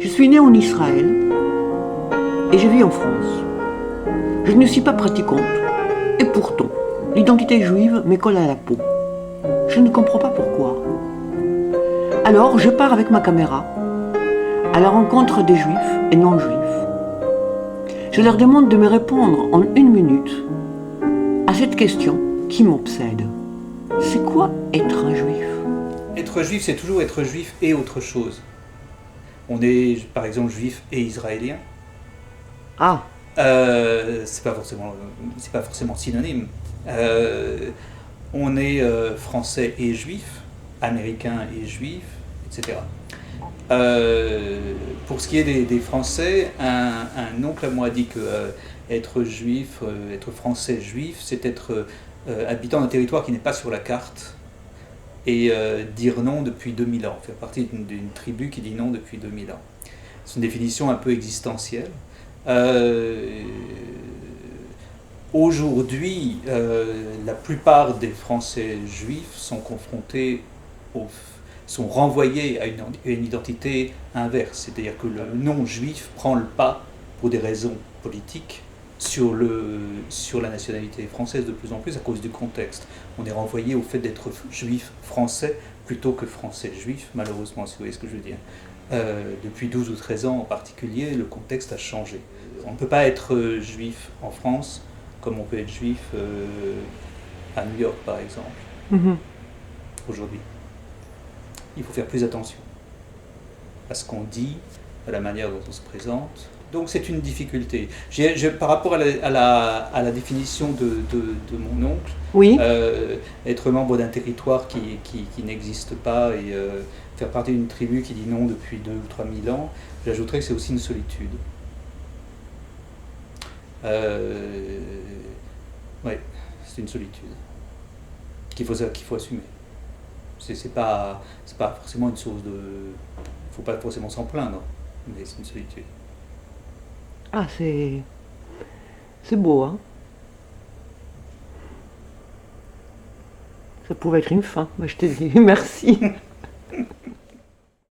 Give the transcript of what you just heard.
Je suis née en Israël et je vis en France. Je ne suis pas pratiquante et pourtant, l'identité juive me colle à la peau. Je ne comprends pas pourquoi. Alors, je pars avec ma caméra à la rencontre des juifs et non-juifs. Je leur demande de me répondre en 1 minute à cette question qui m'obsède. C'est quoi être un juif ? Être juif, c'est toujours être juif et autre chose. On est, par exemple, juif et israélien. Ah, C'est pas forcément synonyme. On est français et juif, américain et juif, etc. Pour ce qui est des Français, un oncle à moi dit que être juif, être français juif, c'est être habitant d'un territoire qui n'est pas sur la carte et dire non depuis 2000 ans, faire partie d'une tribu qui dit non depuis 2000 ans. C'est une définition un peu existentielle. Aujourd'hui, la plupart des Français juifs sont confrontés sont renvoyés à une identité inverse, c'est-à-dire que le non-juif prend le pas pour des raisons politiques sur la nationalité française de plus en plus à cause du contexte. On est renvoyé au fait d'être juif français plutôt que français juif, malheureusement, si vous voyez ce que je veux dire. Depuis 12 ou 13 ans en particulier, le contexte a changé. On ne peut pas être juif en France comme on peut être juif à New York, par exemple, aujourd'hui. Il faut faire plus attention à ce qu'on dit, à la manière dont on se présente. Donc c'est une difficulté. Par rapport à la définition de mon oncle, oui. Être membre d'un territoire qui n'existe pas et faire partie d'une tribu qui dit non depuis 2 ou 3 000 ans, j'ajouterais que c'est aussi une solitude. Oui, c'est une solitude qu'il faut assumer. C'est pas forcément une source de... Il ne faut pas forcément s'en plaindre, mais c'est une solitude. Ah, c'est beau, hein. Ça pouvait être une fin. Moi, je te dis merci.